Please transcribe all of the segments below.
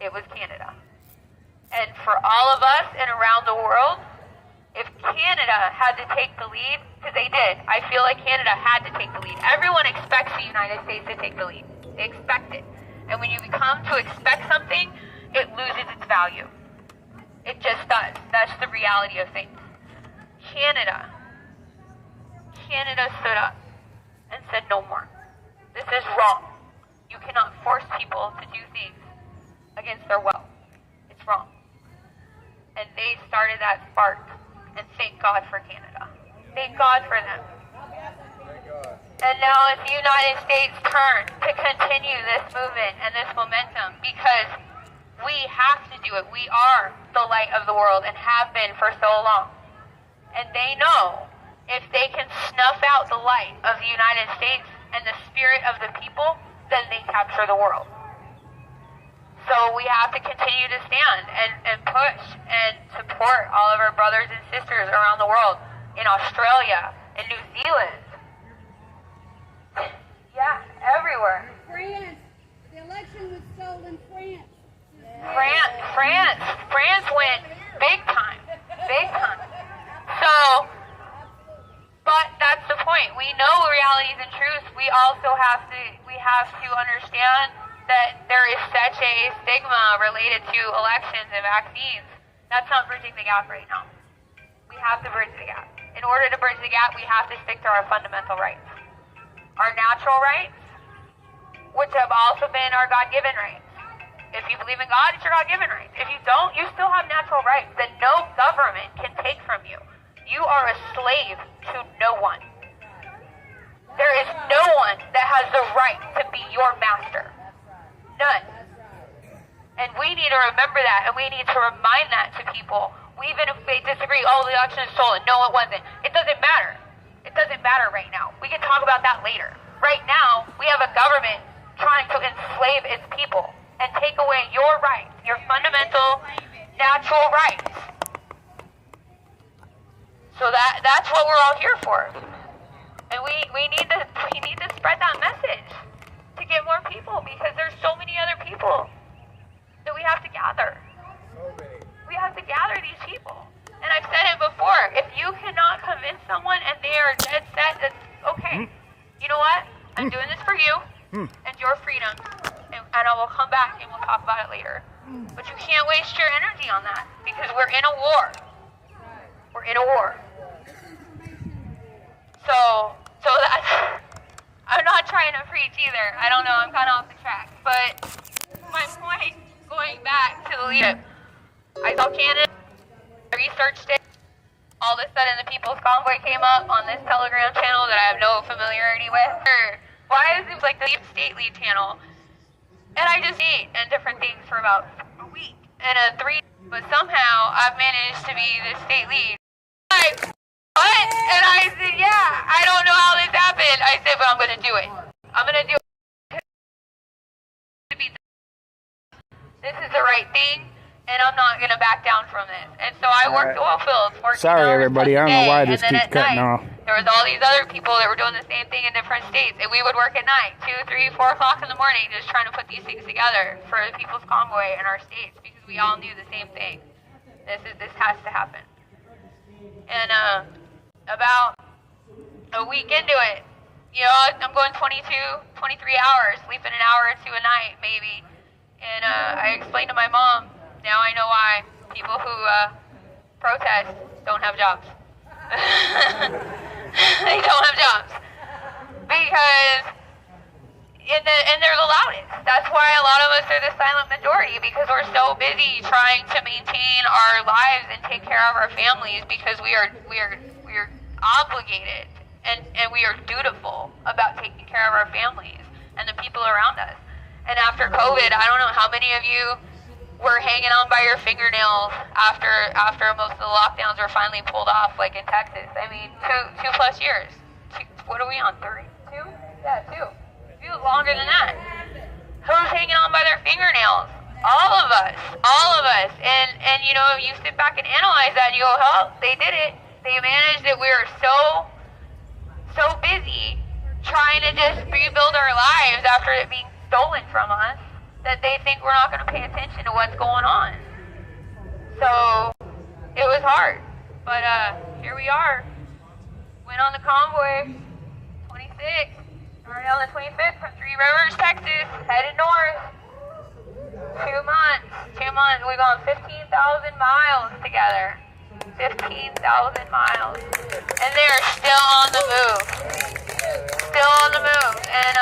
It was Canada. And for all of us and around the world, if Canada had to take the lead, because they did, I feel like Canada had to take the lead. Everyone expects the United States to take the lead. They expect it. And when you become to expect something, it loses its value. It just does. That's the reality of things. Canada stood up and said no more. This is wrong. You cannot force people to do things against their will. It's wrong. And they started that spark, and thank God for Canada. Thank God for them. And now it's the United States' turn to continue this movement and this momentum, because we have to do it. We are the light of the world and have been for so long. And they know if they can snuff out the light of the United States and the spirit of the people, then they capture the world. So we have to continue to stand and push and support all of our brothers and sisters around the world, in Australia, in New Zealand. Yeah, everywhere. France. The election was stolen in France. France went big time. So, but that's the point. We know realities and truths. We also have to understand that there is such a stigma related to elections and vaccines. That's not bridging the gap right now. We have to bridge the gap. In order to bridge the gap, we have to stick to our fundamental rights. Our natural rights, which have also been our God-given rights. If you believe in God, it's your God-given rights. If you don't, you still have natural rights that no government can take from you. You are a slave to no one. There is no one that has the right to be your master. None. And we need to remember that, and we need to remind that to people. Even if they disagree, oh, the election is stolen. No, it wasn't. It doesn't matter. It doesn't matter right now. We can talk about that later. Right now, we have a government trying to enslave its people and take away your rights, your fundamental natural rights. So that's what we're all here for. And we need to spread that message to get more people, because there's so many other people that we have to gather. We have to gather these people. And I've said it before, if you cannot convince someone and they are dead set, that's okay. You know what? I'm doing this for you and your freedom, and I will come back and we'll talk about it later. But you can't waste your energy on that, because we're in a war. We're in a war. So that's, I'm not trying to preach either. I don't know, I'm kind of off the track. But my point, going back to the leadership, I saw Canada, I researched it. All of a sudden the People's Convoy came up on this Telegram channel that I have no familiarity with. Why is it like the state lead channel? And I just ate and different things for about a week and a 3, but somehow I've managed to be the state lead. Like, what? And I said, yeah, I don't know how this happened. I said, but I'm going to do it. I'm going to do it. This is the right thing, and I'm not going to back down from this. And so I worked oil fields. Sorry, everybody. I don't know why this keeps cutting off. There was all these other people that were doing the same thing in different states, and we would work at night, 2, 3, 4 o'clock in the morning, just trying to put these things together for the People's Convoy in our states, because we all knew the same thing. This has to happen. And about a week into it, you know, I'm going 22, 23 hours, sleeping an hour or two a night, maybe. And I explained to my mom, now I know why people who protest don't have jobs. They don't have jobs. Because, and they're the loudest. That's why a lot of us are the silent majority, because we're so busy trying to maintain our lives and take care of our families, because we are obligated and we are dutiful about taking care of our families and the people around us. And after COVID, I don't know how many of you were hanging on by your fingernails after most of the lockdowns were finally pulled off, like in Texas. I mean, 2+ years. What are we on, 32? Yeah, 2. Longer than that. Who's hanging on by their fingernails? All of us. And you know, you sit back and analyze that and you go, oh, they did it. They managed it. We were so busy trying to just rebuild our lives after it being stolen from us, that they think we're not going to pay attention to what's going on. So it was hard, but here we are. Went on the convoy, 26, started on the 25th from Three Rivers, Texas, headed north. 2 months. We've gone 15,000 miles together. 15,000 miles. And they're still on the move. Still on the move. And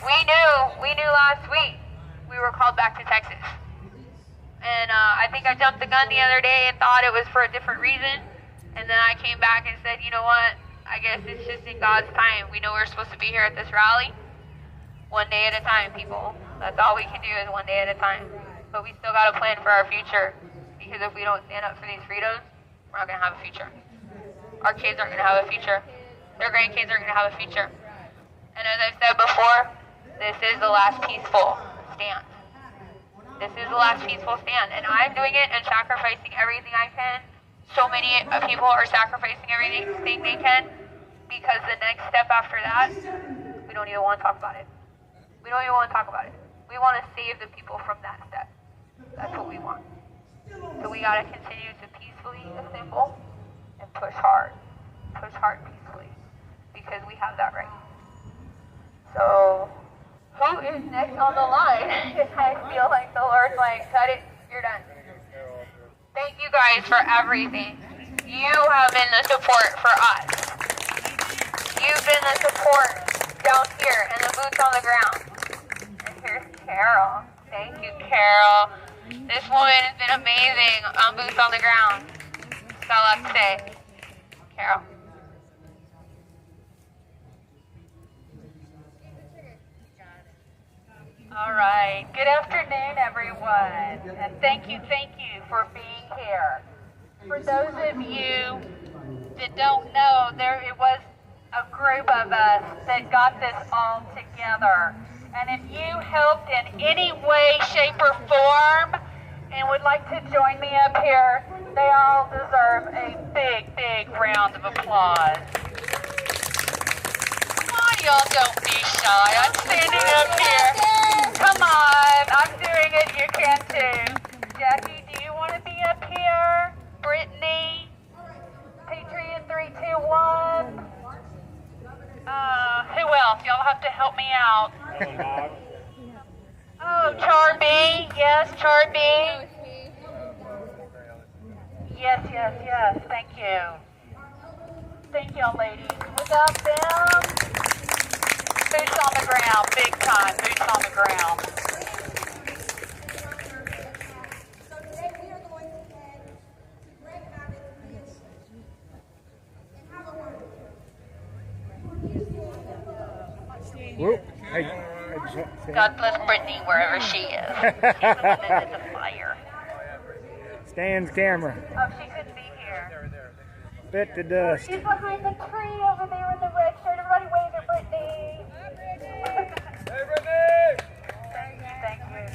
we knew last week we were called back to Texas. And I think I jumped the gun the other day and thought it was for a different reason. And then I came back and said, you know what? I guess it's just in God's time. We know we're supposed to be here at this rally. One day at a time, people. That's all we can do is one day at a time. But we still got to plan for our future. Because if we don't stand up for these freedoms, we're not going to have a future. Our kids aren't going to have a future. Their grandkids aren't going to have a future. And as I've said before, this is the last peaceful stand. This is the last peaceful stand. And I'm doing it and sacrificing everything I can. So many people are sacrificing everything they can. Because the next step after that, we don't even want to talk about it. We don't even want to talk about it. We want to save the people from that step. That's what we want. So we got to continue to peacefully assemble and push hard. Push hard peacefully. Because we have that right. So, who is next on the line? I feel like the Lord's like, cut it, you're done. Thank you guys for everything. You have been the support for us. You've been the support down here and the boots on the ground. Here's Carol. Thank you, Carol. This woman has been amazing on boots on the ground. That's all I have to say. Carol. All right. Good afternoon, everyone. And thank you for being here. For those of you that don't know, it was a group of us that got this all together. And if you helped in any way, shape, or form and would like to join me up here, they all deserve a big, big round of applause. Come on, y'all, don't be shy. I'm standing up here. Come on, I'm doing it. You can too. Jackie, do you want to be up here? Brittany? Patriot 321? Who else? Y'all have to help me out. Oh, Charby. Yes, Charby. Yes. Thank you. Thank y'all, ladies. Without them, boots on the ground. Big time. Boots on the ground. So today we are going to head to Greg Abbott's mansion and have a word. Whoop. Hey, God bless Brittany wherever she is. She's the one that did the fire. Stan's camera. Oh, she couldn't be here. Bit the dust. She's behind the tree over there in the red shirt. Everybody wave at Brittany. Hey, Brittany! Thank you.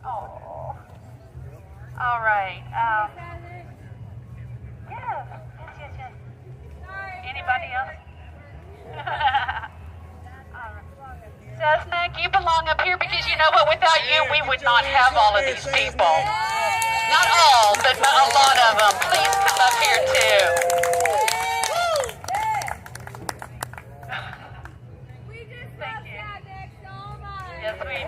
Oh. All right. Yes. Anybody else? Cessnick, you belong up here because you know what? Without you, we would not have all of these people. Not all, but a lot of them. Please come up here too. We just love Nick so much. Yes, we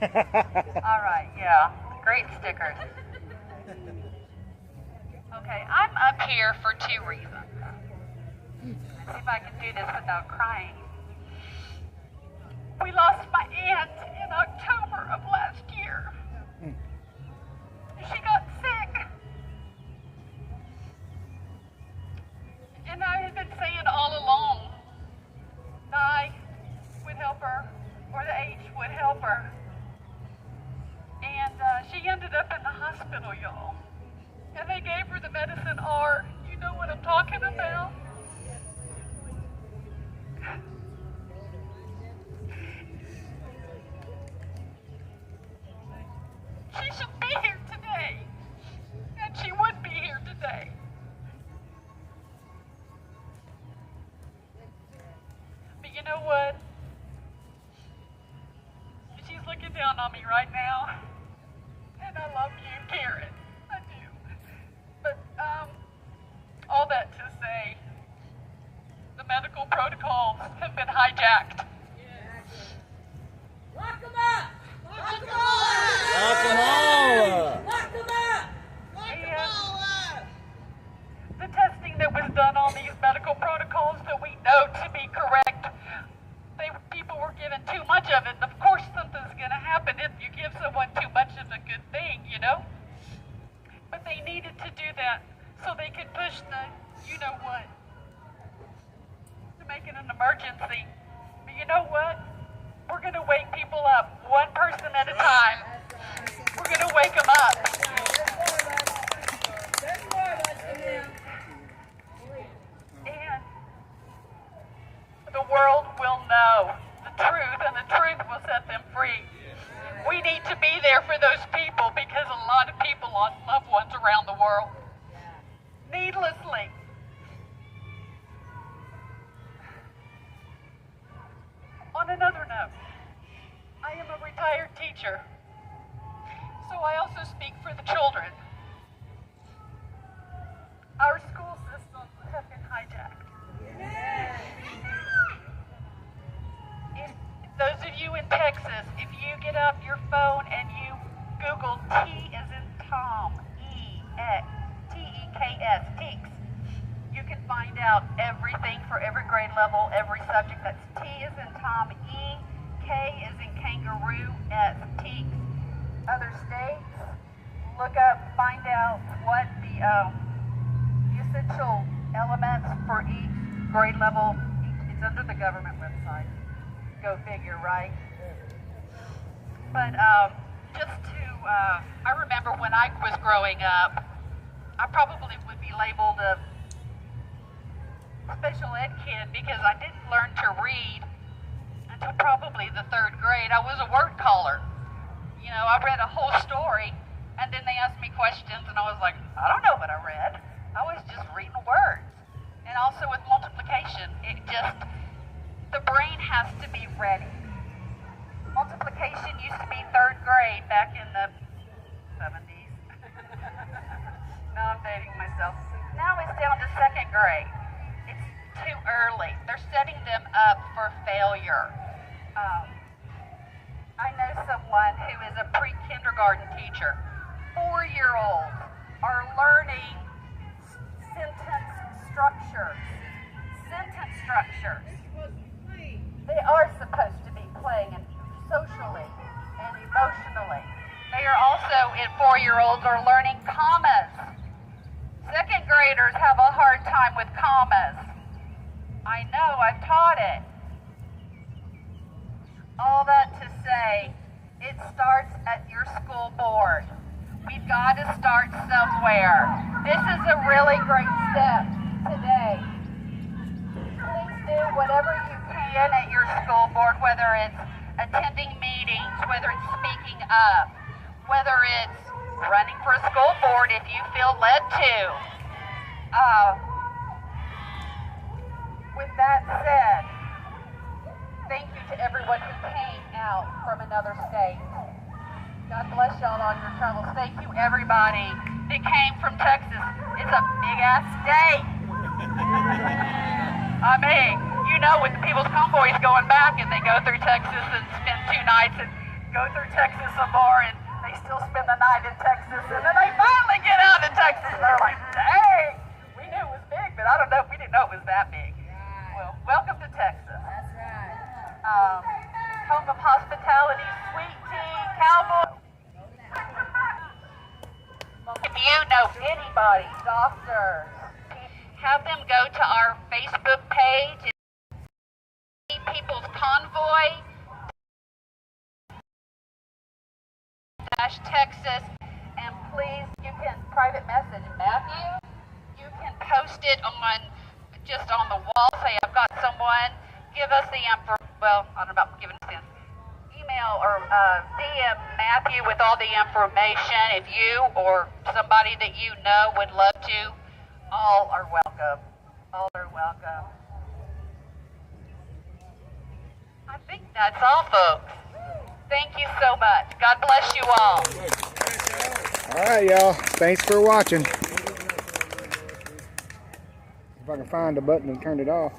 do. All right, yeah. Great stickers. Okay, I'm up here for 2 reasons. Let's see if I can do this without crying. We lost my aunt in October of last year. She got sick. And I had been saying all along, I would help her, or the H would help her. And she ended up in the hospital, y'all. And they gave her the medicine R. You know what I'm talking about? She should be here today. you know what? She's looking down on me right now. And I love you, Karen. I do. But, all that to say, the medical protocols have been hijacked. Lock them up! Lock them all Lock them all up. Lock them up! Lock them all up! The testing that was done on these medical protocols that we know to be correct, people were given too much of it. Of course something's going to happen if you give someone too much of a good thing, you know? But they needed to do that so they could push the, you know what, to make it an emergency. But you know what? We're going to wake people up one person at a time. We're going to wake them up. And the world will know the truth, and the truth will set them free. We need to be there for those people because a lot of people lost loved ones around the world needlessly. On another note, I am a retired teacher, so I also speak for the children. Our school systems have been hijacked. If those of you in Texas, if you get out your phone and you Google T as in Tom, T-E-K-S, TEEKS, you can find out everything for every grade level, every subject. That's T as in Tom, E, K as in kangaroo, S, TEEKS. Other states, look up, find out what the essential elements for each grade level. It's under the government website. Go figure, right? But just to, I remember when I was growing up, I probably would be labeled a special ed kid because I didn't learn to read until probably the 3rd grade. I was a word caller. You know, I read a whole story, and then they asked me questions, and I was like, I don't know what I read. I was just reading words. And also with multiplication, the brain has to be ready. Multiplication used to be 3rd grade back in the 70s. Now I'm dating myself. Now it's down to 2nd grade. It's too early. They're setting them up for failure. I know someone who is a pre-kindergarten teacher. 4-year-olds are learning sentence structures. Sentence structures. They are supposed to be playing and socially and emotionally. They are also, in 4-year-olds, are learning commas. 2nd graders have a hard time with commas. I know, I've taught it. All that to say, it starts at your school board. We've got to start somewhere. This is a really great step today. Please do whatever you can at your school board, whether it's attending meetings, whether it's speaking up, whether it's running for a school board if you feel led to. With that said, thank you to everyone who came out from another state. God bless y'all on your travels. Thank you everybody that came from Texas. It's a big ass state. I mean, you know, with the People's Convoys going back and they go through Texas and spend 2 nights and go through Texas some more and they still spend the night in Texas and then they finally get out of Texas and they're like, dang, we knew it was big, but I don't know, we didn't know it was that big. Well, welcome to Texas. That's right. Home of hospitality, sweet tea, cowboy. If you know anybody, doctors, have them go to our Facebook page. People's Convoy Texas, and please, you can private message Matthew. You can post it just on the wall. Say, I've got someone. Give us the info. Well, I don't know about giving us the email or DM Matthew with all the information. If you or somebody that you know would love to, all are welcome. All are welcome. I think that's all, folks. Thank you so much. God bless you all. All right, y'all. Thanks for watching. If I can find the button and turn it off.